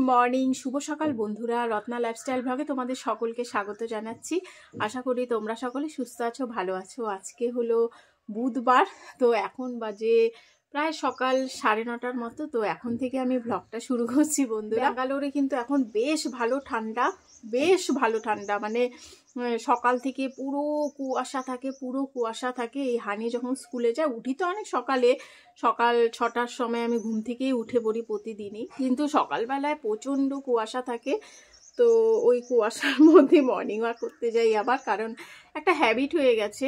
Morning, শুভ সকাল বন্ধুরা। Ratna lifestyle ব্লগে তোমাদের সকলকে স্বাগত জানাচ্ছি। আশা করি তোমরা সকলে সুস্থ আছো, ভালো আছো। আজকে হলো বুধবার, তো এখন বাজে প্রায় সকাল 9:30টার মতো। তো এখন থেকে আমি ব্লগটা শুরু করছি বন্ধুরা। ব্যাঙ্গালোরে কিন্তু এখন বেশ ভালো ঠান্ডা, মানে সকাল থেকে পুরো কুয়াশা থাকে। এই হানি যখন স্কুলে যায়, উঠি তো অনেক সকাল 6টার সময় আমি ঘুম থেকেই উঠে পড়ি প্রতিদিনই, কিন্তু সকালবেলায় প্রচণ্ড কুয়াশা থাকে। তো ওই কুয়াশার মধ্যে মর্নিং ওয়াক করতে যাই আবার, কারণ একটা হ্যাবিট হয়ে গেছে।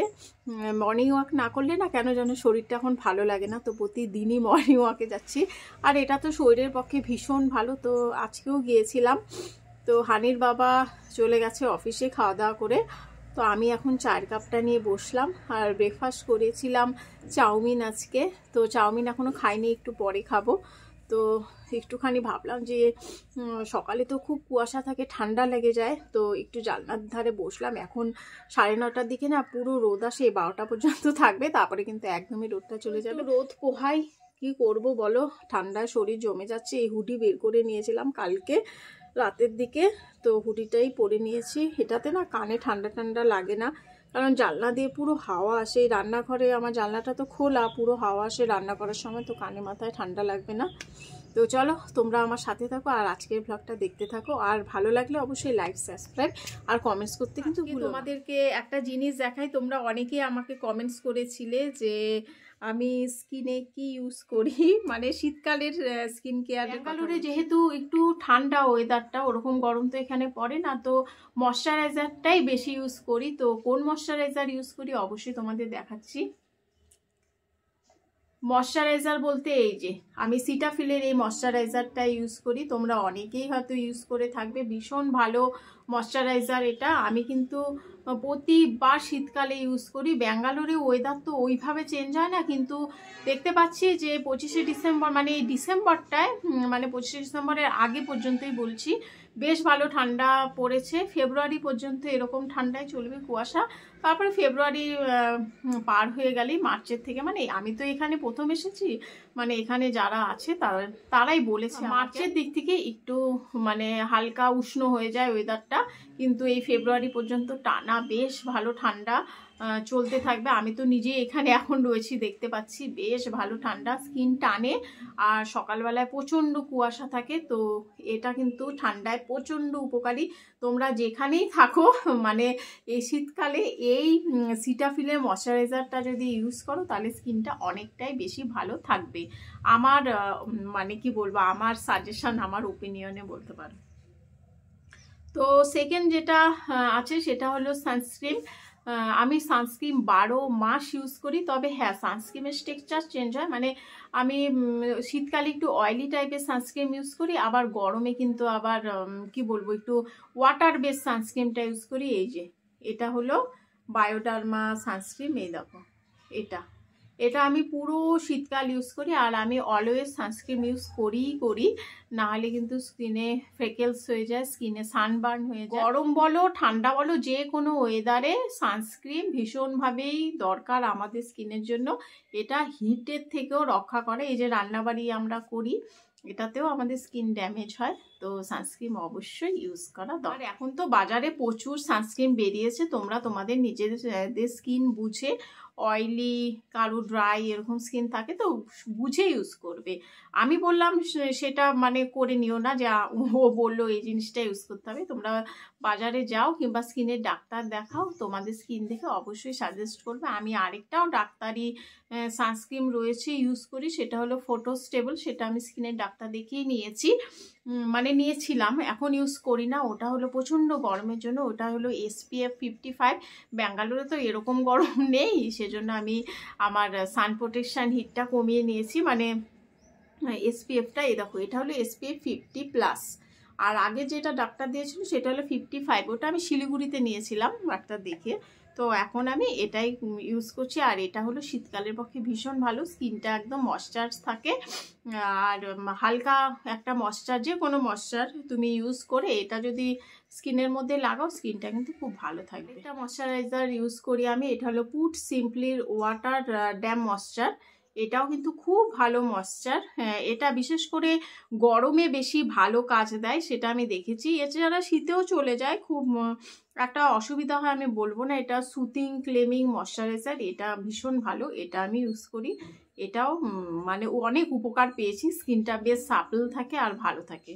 মর্নিং ওয়াক না করলে না কেন যেন শরীরটা এখন ভালো লাগে না, তো প্রতিদিনই মর্নিং ওয়াকে যাচ্ছি। আর এটা তো শরীরের পক্ষে ভীষণ ভালো। তো আজকেও গিয়েছিলাম। তো হানির বাবা চলে গেছে অফিসে খাওয়া দাওয়া করে। তো আমি এখন চায়ের কাপটা নিয়ে বসলাম। আর ব্রেকফাস্ট করেছিলাম চাউমিন আজকে। তো চাউমিন এখনও খাইনি, একটু পরে খাবো। তো একটুখানি ভাবলাম যে সকালে তো খুব কুয়াশা থাকে, ঠান্ডা লেগে যায়, তো একটু জানলার ধারে বসলাম। এখন 9:30টার দিকে না পুরো রোদ আসে, 12টা পর্যন্ত থাকবে, তারপরে কিন্তু একদমই রোদটা চলে যাবে। রোদ পোহাই, কি করব বলো, ঠান্ডায় শরীর জমে যাচ্ছে। এই হুডি বের করে নিয়েছিলাম কালকে রাতের দিকে, তো হুডিটাই পরে নিয়েছি। এটাতে না কানে ঠান্ডা লাগে না, কারণ জানলা দিয়ে পুরো হাওয়া আসে। রান্নাঘরে আমার জানলাটা তো খোলা, পুরো হাওয়া আসে রান্না করার সময়, তো কানে মাথায় ঠান্ডা লাগবে না। তো চলো তোমরা আমার সাথে থাকো আর আজকের ব্লগটা দেখতে থাকো। আর ভালো লাগলে অবশ্যই লাইক, সাবস্ক্রাইব আর কমেন্টস করতে কিন্তু ভুলো না। তোমাদেরকে একটা জিনিস দেখাই। তোমরা অনেকেই আমাকে কমেন্টস করেছিলে যে আমি স্কিনে কি ইউজ করি, মানে শীতকালের স্কিন কেয়ার। ব্যাঙ্গালোরে যেহেতু একটু ঠান্ডা ওয়েদারটা, ওরকম গরম তো এখানে পড়ে না, তো ময়শ্চারাইজারটাই বেশি ইউজ করি। তো কোন ময়শ্চারাইজার ইউজ করি অবশ্যই তোমাদের দেখাচ্ছি। ময়শ্চারাইজার বলতে এই যে আমি সিটাফিলের এই ময়শ্চারাইজারটা ইউজ করি। তোমরা অনেকেই হয়তো ইউজ করে থাকবে, ভীষণ ভালো ময়শ্চারাইজার এটা। আমি কিন্তু প্রতিবার শীতকালে ইউজ করি। ব্যাঙ্গালোরে ওয়েদার তো ওইভাবে চেঞ্জ হয় না, কিন্তু দেখতে পাচ্ছি যে 25শে ডিসেম্বর, মানে এই ডিসেম্বরটায়, মানে 25শে ডিসেম্বরের আগে পর্যন্তই বলছি, বেশ ভালো ঠান্ডা পড়েছে। ফেব্রুয়ারি পর্যন্ত এরকম ঠান্ডায় চলবে কুয়াশা। তারপরে ফেব্রুয়ারি পার হয়ে গেলেই মার্চের থেকে, মানে আমি তো এখানে প্রথম এসেছি, মানে এখানে যারা আছে তারাই বলেছে মার্চের দিক থেকে একটু মানে হালকা উষ্ণ হয়ে যায় ওয়েদারটা, কিন্তু এই ফেব্রুয়ারি পর্যন্ত টানা বেশ ভালো ঠান্ডা চলতে থাকবে। আমি তো নিজে এখানে এখন রয়েছি, দেখতে পাচ্ছি বেশ ভালো ঠান্ডা, স্কিন টানে। আর সকালবেলায় প্রচণ্ড কুয়াশা থাকে, তো এটা কিন্তু ঠান্ডায় প্রচণ্ড উপকারী। তোমরা যেখানেই থাকো, মানে এই শীতকালে এই সিটাফিলের ময়শ্চারাইজারটা যদি ইউজ করো, তাহলে স্কিনটা অনেকটাই বেশি ভালো থাকবে। আমার মানে কি বলবো, আমার সাজেশন, আমার ওপিনিয়নে বলতে পারো। তো সেকেন্ড যেটা আছে সেটা হলো সানস্ক্রিন। আমি সানস্ক্রিন 12 মাস ইউজ করি, তবে হ্যাঁ সানস্ক্রিনের টেক্সচার চেঞ্জ হয়। মানে আমি শীতকালে একটু অয়েলি টাইপের সানস্ক্রিন ইউজ করি, আবার গরমে কিন্তু আবার কি বলবো, একটু ওয়াটার বেস সানস্ক্রিনটা ইউজ করি। এই যে এটা হলো বায়োডার্মা সানস্ক্রিন, এই দেখো এটা আমি পুরো শীতকাল ইউজ করি। আর আমি অলওয়েজ সানস্ক্রিন ইউজ করি, না হলে কিন্তু স্কিনে ফ্রেকেলস হয়ে যায়, স্কিনে সানবার্ন হয়ে যায়। গরম বলো ঠান্ডা বলো, যে কোনো ওয়েদারে সানস্ক্রিন ভীষণভাবেই দরকার আমাদের স্কিনের জন্য। এটা হিটের থেকেও রক্ষা করে। এই যে রান্নাবাড়ি আমরা করি, এটাতেও আমাদের স্কিন ড্যামেজ হয়, তো সানস্ক্রিন অবশ্যই ইউজ করা দরকার। এখন তো বাজারে প্রচুর সানস্ক্রিন বেরিয়েছে, তোমরা তোমাদের নিজেদের স্কিন বুঝে, অয়েলি কারো ড্রাই এরকম স্কিন থাকে তো বুঝে ইউজ করবে। আমি বললাম সেটা মানে করে নিও না যে ও বললো এই জিনিসটা ইউজ করতে হবে। তোমরা বাজারে যাও কিংবা স্কিনের ডাক্তার দেখাও, তোমাদের স্কিন দেখে অবশ্যই সাজেস্ট করবে। আমি আরেকটাও ডাক্তারি সানস্ক্রিন রয়েছে ইউজ করি, সেটা হলো ফটোস্টেবল। সেটা আমি স্কিনের ডাক্তার দেখিয়ে নিয়েছিলাম, এখন ইউজ করি না। ওটা হলো প্রচণ্ড গরমের জন্য, ওটা হলো SPF 55। ব্যাঙ্গালোরে তো এরকম গরম নেই, সেজন্য আমি আমার সান প্রোটেকশান হিটটা কমিয়ে নিয়েছি, মানে SPFটা। এই দেখো এটা হলো SPF 50+। আর আগে যেটা ডাক্তার দিয়েছিল সেটা হলো 55, ওটা আমি শিলিগুড়িতে নিয়েছিলাম ডাক্তার দেখে। তো এখন আমি এটাই ইউজ করছি। আর এটা হলো শীতকালের পক্ষে ভীষণ ভালো, স্কিনটা একদম ময়শ্চারাইজ থাকে। আর হালকা একটা ময়শ্চার, যে কোনো ময়শ্চার তুমি ইউজ করে এটা যদি স্কিনের মধ্যে লাগাও, স্কিনটা কিন্তু খুব ভালো থাকবে। একটা ময়শ্চারাইজার ইউজ করি আমি, এটা হলো পুট সিম্পলির ওয়াটার ড্যাম ময়শ্চার। এটাও কিন্তু খুব ভালো ময়েশ্চার। হ্যাঁ, এটা বিশেষ করে গরমে বেশি ভালো কাজ দেয়, সেটা আমি দেখেছি। এছাড়া শীতেও চলে যায়, খুব একটা অসুবিধা হয় আমি বলবো না। এটা সুথিং ক্লেমিং ময়েশ্চারাইজার, এটা ভীষণ ভালো, এটা আমি ইউজ করি। এটাও মানে অনেক উপকার পেয়েছি, স্কিনটা বেশ সাপল থাকে আর ভালো থাকে।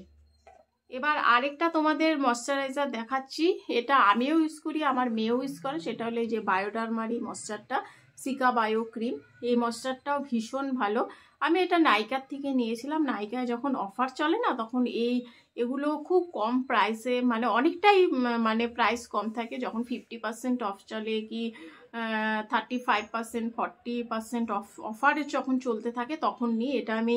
এবার আরেকটা তোমাদের ময়েশ্চারাইজার দেখাচ্ছি, এটা আমিও ইউজ করি, আমার মেয়েও ইউজ করে। সেটা হলো এই যে বায়োডার্মার এই ময়েশ্চারটা, সিকা বায়ো ক্রিম। এই ময়েশ্চারটাও ভীষণ ভালো। আমি এটা নাইকার থেকে নিয়েছিলাম। নাইকায় যখন অফার চলে না, তখন এগুলো খুব কম প্রাইসে, মানে অনেকটাই মানে প্রাইস কম থাকে। যখন 50% অফ চলে কি 35% 40% অফারে যখন চলতে থাকে তখন নিই। এটা আমি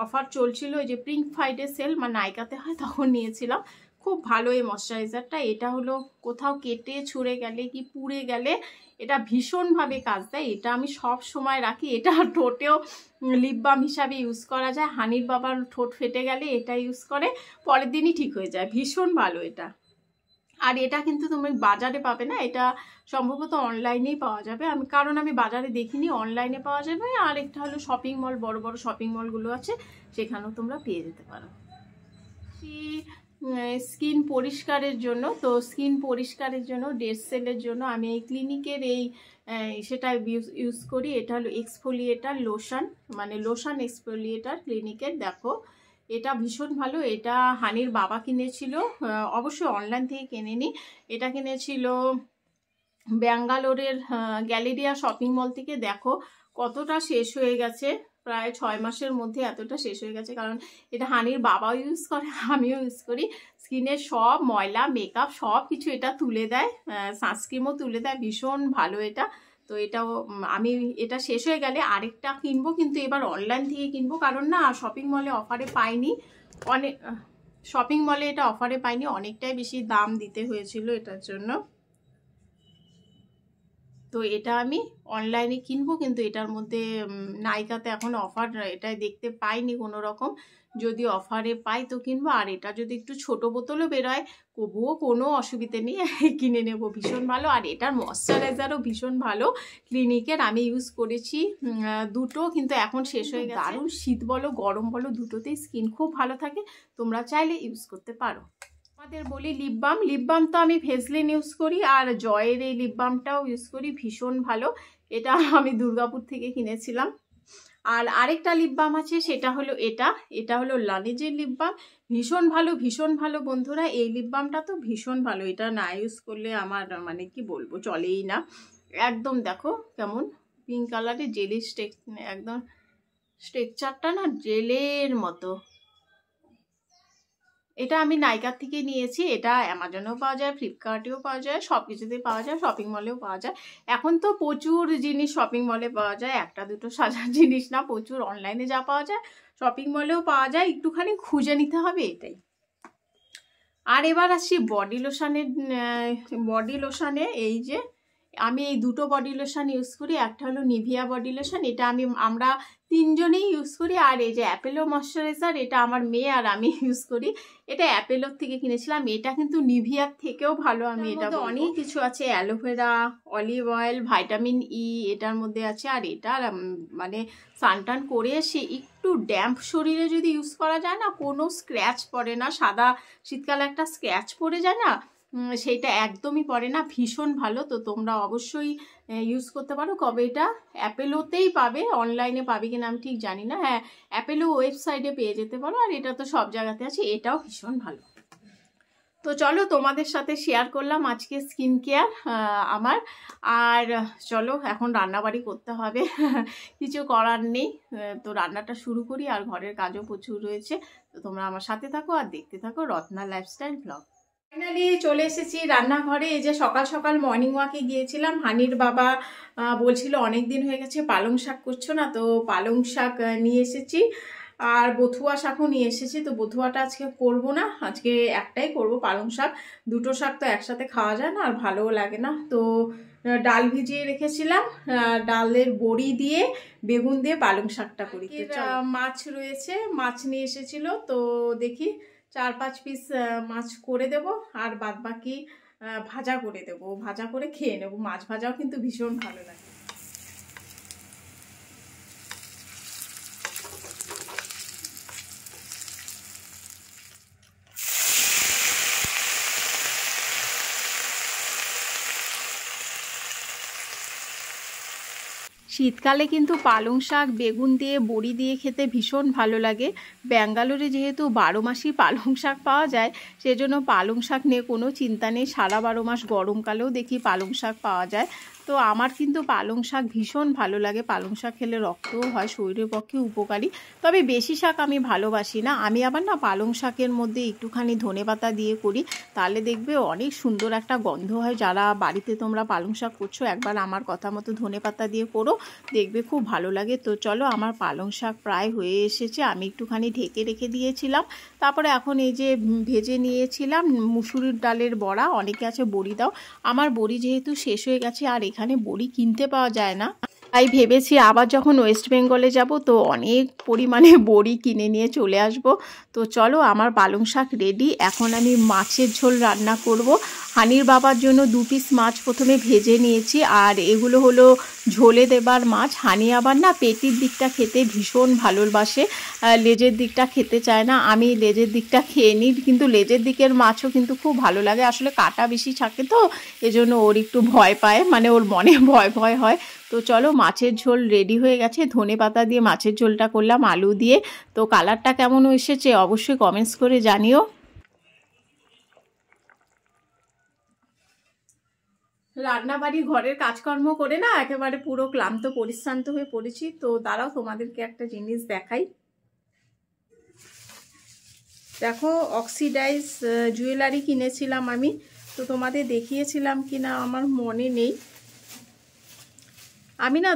অফার চলছিল, ওই যে পিঙ্ক ফ্রাইডে সেল মানে নাইকাতে হয়, তখন নিয়েছিলাম। খুব ভালো এই ময়েশ্চারাইজারটা। এটা হলো কোথাও কেটে ছুঁড়ে গেলে কি পুড়ে গেলে এটা ভীষণভাবে কাজ দেয়। এটা আমি সব সময় রাখি। এটা ঠোঁটেও লিপ বাম হিসাবে ইউজ করা যায়। হানির বাবার ঠোঁট ফেটে গেলে এটা ইউজ করে, পরের দিনই ঠিক হয়ে যায়। ভীষণ ভালো এটা। আর এটা কিন্তু তুমি বাজারে পাবে না, এটা সম্ভবত অনলাইনেই পাওয়া যাবে। কারণ আমি বাজারে দেখিনি, অনলাইনে পাওয়া যাবে। আর একটা হলো শপিং মল, বড় বড় শপিং মলগুলো আছে, সেখানেও তোমরা পেয়ে যেতে পারো। স্কিন পরিষ্কারের জন্য, তো স্কিন পরিষ্কারের জন্য ডেড সেলের জন্য আমি এই ক্লিনিকের সেটা ইউজ করি। এটা হলো এক্সফোলিয়েটার লোশন, মানে লোশন এক্সফোলিয়েটার ক্লিনিকের। দেখো এটা ভীষণ ভালো। এটা হানির বাবা কিনেছিল, অবশ্যই অনলাইন থেকে কেনেনি। এটা কিনেছিল ব্যাঙ্গালোরের গ্যালেরিয়া শপিং মল থেকে। দেখো কতটা শেষ হয়ে গেছে, প্রায় 6 মাসের মধ্যে এতটা শেষ হয়ে গেছে। কারণ এটা হানির বাবাও ইউজ করে, আমিও ইউজ করি। স্কিনের সব ময়লা মেকআপ সব কিছু এটা তুলে দেয়, সানস্ক্রিমও তুলে দেয়। ভীষণ ভালো এটা। তো এটাও আমি এটা শেষ হয়ে গেলে আরেকটা কিনবো, কিন্তু এবার অনলাইন থেকে কিনবো। কারণ না শপিং মলে অফারে পাইনি, অনেক শপিং মলে এটা অফারে পাইনি, অনেকটাই বেশি দাম দিতে হয়েছিল এটার জন্য। তো এটা আমি অনলাইনে কিনবো, কিন্তু এটার মধ্যে নাইকাতে এখন অফার এটা দেখতে পাইনি কোনো রকম। যদি অফারে পাই তো কিনবো। আর এটা যদি একটু ছোট বোতলও বেরোয় তবুও কোনো অসুবিধে নেই, কিনে নেব। ভীষণ ভালো। আর এটার ময়েশ্চারাইজারও ভীষণ ভালো ক্লিনিকের, আমি ইউজ করেছি দুটো, কিন্তু এখন শেষ হয়ে গেছে। দারুণ, শীত বলো গরম বলো দুটোতেই স্কিন খুব ভালো থাকে, তোমরা চাইলে ইউজ করতে পারো। আমাদের বলি লিপ বাম। লিপ বাম তো আমি ভেসলিন ইউজ করি, আর জয়ের এই লিপ বামটাও ইউজ করি, ভীষণ ভালো। এটা আমি দুর্গাপুর থেকে কিনেছিলাম। আর আরেকটা লিপ বাম আছে, সেটা হলো এটা হলো লানেজের লিপ বাম। ভীষণ ভালো, ভীষণ ভালো বন্ধুরা। এই লিপ বামটা তো ভীষণ ভালো, এটা না ইউজ করলে আমার মানে কি বলবো, চলেই না একদম। দেখো কেমন পিঙ্ক কালারের জেলি একদম স্ট্রাকচারটা না জেলের মতো। এটা আমি নাইকার থেকে নিয়েছি। এটা অ্যামাজনেও পাওয়া যায়, ফ্লিপকার্টেও পাওয়া যায়, সব কিছুতেই পাওয়া যায়, শপিং মলেও পাওয়া যায়। এখন তো প্রচুর জিনিস শপিং মলে পাওয়া যায়, একটা দুটো সাজার জিনিস না, প্রচুর। অনলাইনে যা পাওয়া যায় শপিং মলেও পাওয়া যায়, একটুখানি খুঁজে নিতে হবে, এটাই। আর এবার আসছি বডি লোশনে। এই যে আমি এই দুটো বডি লোশন ইউজ করি। একটা হলো নিভিয়া বডি লোশন, এটা আমরা তিনজনেই ইউজ করি। আর এই যে অ্যাপেলো ময়শ্চারাইজার, এটা আমার মেয়ে আর আমি ইউজ করি। এটা অ্যাপেলোর থেকে কিনেছিলাম। এটা কিন্তু নিভিয়ার থেকেও ভালো, আমি এটা অনেক কিছু আছে, aloe vera, olive oil, vitamin E এটার মধ্যে আছে। আর এটা মানে সানটান করে এসে একটু ড্যাম্প শরীরে যদি ইউজ করা যায় না, কোনো স্ক্র্যাচ পড়ে না। সাদা শীতকালে একটা স্ক্র্যাচ পড়ে যায় না, সেইটা একদমই পড়ে না। ভীষণ ভালো। তো তোমরা অবশ্যই ইউজ করতে পারো। কবে এটা অ্যাপেলোতেই পাবে, অনলাইনে পাবে কিনা আমি ঠিক জানি না। হ্যাঁ, অ্যাপেলো ওয়েবসাইটে পেয়ে যেতে পারো। আর এটা তো সব জায়গাতে আছে, এটাও ভীষণ ভালো। তো চলো তোমাদের সাথে শেয়ার করলাম আজকে স্কিন কেয়ার আমার। আর চলো এখন রান্নাবাড়ি করতে হবে, কিছু করার নেই। তো রান্নাটা শুরু করি, আর ঘরের কাজও প্রচুর রয়েছে। তো তোমরা আমার সাথে থাকো আর দেখতে থাকো রত্না লাইফস্টাইল ব্লগ। ফাইনালি চলে এসেছি রান্নাঘরে। এই যে সকাল সকাল মর্নিং ওয়াকে গিয়েছিলাম। হানির বাবা বলছিল অনেক দিন হয়ে গেছে পালং শাক করছো না, তো পালং শাক নিয়ে এসেছি। আর বথুয়া শাকও নিয়ে এসেছি। তো বথুয়াটা আজকে করব না, আজকে একটাই করব পালং শাক। দুটো শাক তো একসাথে খাওয়া যায় না, আর ভালোও লাগে না। তো ডাল ভিজিয়ে রেখেছিলাম, ডালের বড়ি দিয়ে বেগুন দিয়ে পালং শাকটা করি। মাছ রয়েছে, মাছ নিয়ে এসেছিল, তো দেখি 4-5 পিস মাছ করে দেব, আর বাদ বাকি ভাজা করে দেব। ভাজা করে খেয়ে নেব। মাছ ভাজাও কিন্তু ভীষণ ভালো লাগে। শীতকালে কিন্তু পালং শাক বেগুন দিয়ে বড়ি দিয়ে খেতে ভীষণ ভালো লাগে। ব্যাঙ্গালোরে যেহেতু 12 মাসই পালং শাক পাওয়া যায়, সেজন্য পালং শাক নিয়ে কোনো চিন্তা নেই। সারা 12 মাস গরমকালেও দেখি পালং শাক পাওয়া যায়। তো আমার কিন্তু পালং শাক ভীষণ ভালো লাগে। পালং শাক খেলে রক্তও হয়, শরীরের পক্ষে উপকারী। তবে বেশি শাক আমি ভালোবাসি না। আমি আবার না পালং শাকের মধ্যে একটুখানি ধনেপাতা দিয়ে করি, তাহলে দেখবে অনেক সুন্দর একটা গন্ধ হয়। যারা বাড়িতে তোমরা পালং শাক করছো, একবার আমার কথা মতো ধনেপাতা দিয়ে করো, দেখবে খুব ভালো লাগে। তো চলো, আমার পালং শাক প্রায় হয়ে এসেছে। আমি একটুখানি ঢেকে রেখে দিয়েছিলাম। তারপরে এখন এই যে ভেজে নিয়েছিলাম মুসুরির ডালের বড়া। অনেকে আছে বড়ি দাও, আমার বড়ি যেহেতু শেষ হয়ে গেছে আর এখানে বড়ি কিনতে পাওয়া যায় না, তাই ভেবেছি আবার যখন ওয়েস্ট বেঙ্গলে যাব তো অনেক পরিমাণে বড়ি কিনে নিয়ে চলে আসব। তো চলো, আমার পালং শাক রেডি। এখন আমি মাছের ঝোল রান্না করব। হানির বাবার জন্য 2 পিস মাছ প্রথমে ভেজে নিয়েছি, আর এগুলো হলো ঝোলে দেবার মাছ। হানি আবার না পেটির দিকটা খেতে ভীষণ ভালোবাসে, লেজের দিকটা খেতে চায় না। আমি লেজের দিকটা খেয়ে নিই, কিন্তু লেজের দিকের মাছও কিন্তু খুব ভালো লাগে। আসলে কাটা বেশি থাকে তো এজন্য ওর একটু ভয় পায়, মানে ওর মনে ভয় ভয় হয়। তো চলো, মাছের ঝোল রেডি হয়ে গেছে। ধনেপাতা দিয়ে মাছের ঝোলটা করলাম আলু দিয়ে। তো কালারটা কেমন এসেছে অবশ্যই কমেন্টস করে জানিও। রান্নাবাড়ি ঘরের কাজকর্ম করে না একেবারে পুরো ক্লান্ত পরিশ্রান্ত হয়ে পড়েছি। তো দাঁড়াও, তোমাদেরকে একটা জিনিস দেখাই। দেখো, অক্সিডাইজ জুয়েলারি কিনেছিলাম আমি, তো তোমাদের দেখিয়েছিলাম কিনা আমার মনে নেই। আমি না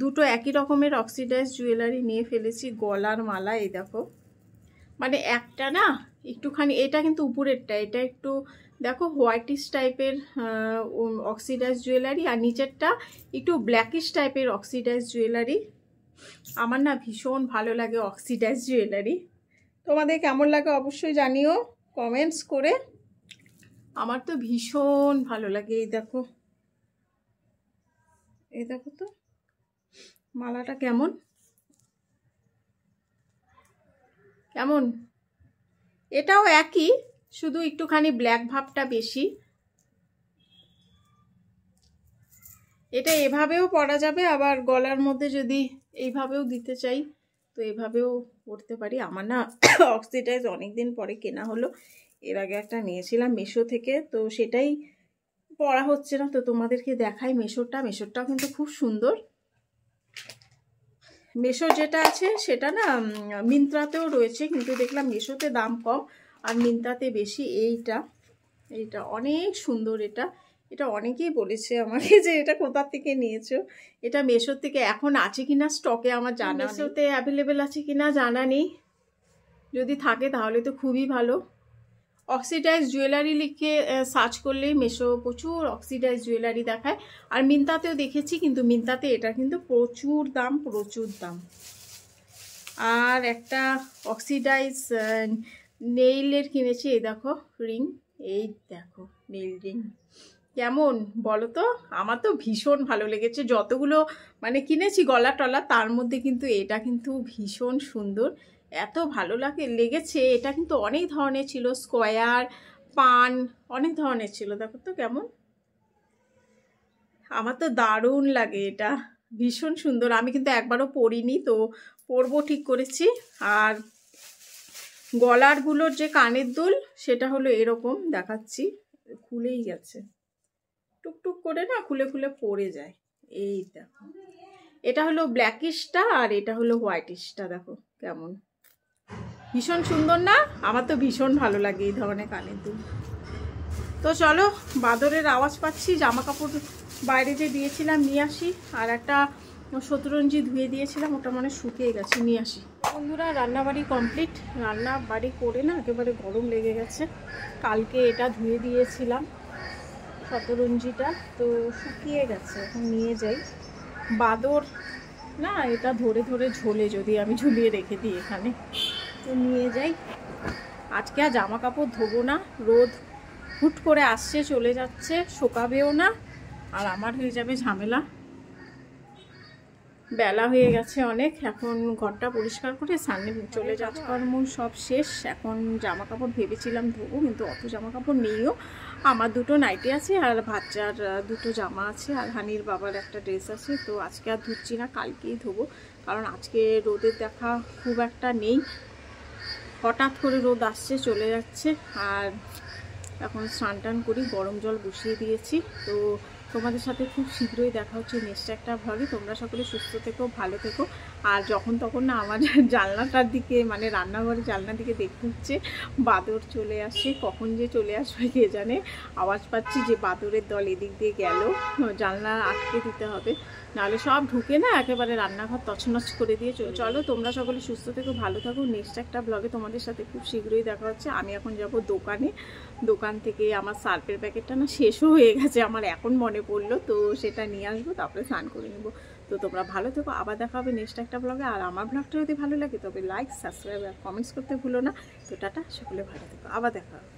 দুটো একই রকমের অক্সিডাইজ জুয়েলারি নিয়ে ফেলেছি। গলার মালা, এই দেখো, মানে একটা না একটুখানি, এটা কিন্তু উপরেরটা, এটা একটু দেখো হোয়াইটিশ টাইপের অক্সিডাইজ জুয়েলারি, আর নিচেরটা একটু ব্ল্যাকিশ টাইপের অক্সিডাইজ জুয়েলারি। আমার না ভীষণ ভালো লাগে অক্সিডাইজ জুয়েলারি। তোমাদের কেমন লাগে অবশ্যই জানিও কমেন্টস করে। আমার তো ভীষণ ভালো লাগে। এই দেখো, এই দেখো তো মালাটা কেমন কেমন। এটাও একই, শুধু একটুখানি ব্ল্যাক ভাবটা বেশি। এটা এভাবেও পরা যাবে, আবার গলার মধ্যে যদি এইভাবেও দিতে চাই তো এভাবেও পরতে পারি। আমার না অক্সিডাইজ অনেকদিন পরে কেনা হলো। এর আগে একটা নিয়েছিলাম মেশো থেকে, তো সেটাই পরা হচ্ছে না। তো তোমাদেরকে দেখাই মেশোরটাও কিন্তু খুব সুন্দর। মেশো যেটা আছে সেটা না মিন্ত্রাতেও রয়েছে, কিন্তু দেখলাম মেশোতে দাম কম আর মিন্ত্রাতে বেশি। এইটা অনেক সুন্দর। এটা অনেকেই বলেছে আমাকে যে এটা কোথা থেকে নিয়েছো। এটা মেশোর থেকে। এখন আছে কিনা স্টকে আমার জানা নেই, মেশোতে অ্যাভেলেবেল আছে কিনা জানা নেই। যদি থাকে তাহলে তো খুবই ভালো। অক্সিডাইজ জুয়েলারি লিখে সার্চ করলেই মেশো প্রচুর অক্সিডাইজ জুয়েলারি দেখায়। আর মিন্ত্রাতেও দেখেছি, কিন্তু মিন্ত্রাতে এটা কিন্তু প্রচুর দাম। আর একটা অক্সিডাইজ নেইলের কিনেছি। এই দেখো রিং, এই দেখো নেইল রিং কেমন বলো তো। আমার তো ভীষণ ভালো লেগেছে। যতগুলো মানে কিনেছি গলা টলা, তার মধ্যে কিন্তু এটা কিন্তু ভীষণ সুন্দর, এত ভালো লেগেছে। এটা কিন্তু অনেক ধরনের ছিল, স্কোয়ার, পান, অনেক ধরনের ছিল। দেখো তো কেমন, আমার তো দারুণ লাগে। এটা ভীষণ সুন্দর। আমি কিন্তু একবারও পরিনি, তো পরবো ঠিক করেছি। আর গলারগুলোর যে কানের দুল সেটা হলো এরকম, দেখাচ্ছি, খুলেই গেছে, টুকটুক করে না খুলে খুলে পড়ে যায়। এই দেখো, এটা হলো ব্ল্যাকিশটা আর এটা হলো হোয়াইটিশটা। দেখো কেমন ভীষণ সুন্দর না। আমার তো ভীষণ ভালো লাগে এই ধরনের কানের দুল। তো চলো, বাদরের আওয়াজ পাচ্ছি। জামা কাপড় বাইরে যে দিয়েছিলাম নিয়ে আসি, আর একটা শতরঞ্জি ধুয়ে দিয়েছিলাম, ওটা মানে শুকিয়ে গেছে, নিয়ে আসি। বন্ধুরা, রান্নাবাড়ি কমপ্লিট। রান্নাবাড়ি করে না একেবারে গরম লেগে গেছে। কালকে এটা ধুয়ে দিয়েছিলাম শতরঞ্জিটা, তো শুকিয়ে গেছে, এখন নিয়ে যাই। বাদর না এটা ধরে ধরে ঝোলে, যদি আমি ঝুলিয়ে রেখে দিই এখানে, তো নিয়ে যাই। আজকে আর জামা কাপড় ধোবো না, রোদ হুট করে আসছে চলে যাচ্ছে, শোকাবেও না, আর আমার হয়ে যাবে ঝামেলা। বেলা হয়ে গেছে অনেক, এখন ঘরটা পরিষ্কার করে সামনে চলে যাচ্ছে। কর্ম সব শেষ। এখন জামা কাপড় ভেবেছিলাম ধোবো, কিন্তু অত জামা কাপড় নেইও। আমার দুটো নাইটি আছে আর বাচ্চার দুটো জামা আছে আর হানির বাবার একটা ড্রেস আছে। তো আজকে আর ধুচ্ছি না, কালকেই ধোবো, কারণ আজকে রোদের দেখা খুব একটা নেই, হঠাৎ করে রোদ আসছে চলে যাচ্ছে। আর এখন স্নান টান করি, গরম জল বসিয়ে দিয়েছি। তো তোমাদের সাথে খুব শীঘ্রই দেখা হচ্ছে নেক্সট একটা ভ্লগে। তোমরা সকলে সুস্থ থেকো, ভালো থেকো। আর যখন তখন না আমার জানলাটার দিকে, মানে রান্নাঘরের জানলার দিকে দেখতে হচ্ছে বাদর চলে আসে, কখন যে চলে আসবে কে জানে। আওয়াজ পাচ্ছি যে বাদরের দল এদিক দিয়ে গেল, জানলা আটকে দিতে হবে, নাহলে সব ঢুকে না একেবারে রান্নাঘর তছনছ করে দিয়ে চলো। তোমরা সকলে সুস্থ থেকো, ভালো থাকো। নেক্সট একটা ব্লগে তোমাদের সাথে খুব শীঘ্রই দেখা হচ্ছে। আমি এখন যাব দোকানে, দোকান থেকে আমার সার্ফের প্যাকেটটা না শেষও হয়ে গেছে, আমার এখন মনে পড়লো, তো সেটা নিয়ে আসবো, তারপরে স্নান করে নেবো। তো তোমরা ভালো থেকো, আবার দেখা হবে নেক্সট একটা ব্লগে। আর আমার ব্লগটা যদি ভালো লাগে তবে লাইক, সাবস্ক্রাইব আর কমেন্টস করতে ভুলো না। তো টাটা, সকলে ভালো থেকো, আবার দেখা হবে।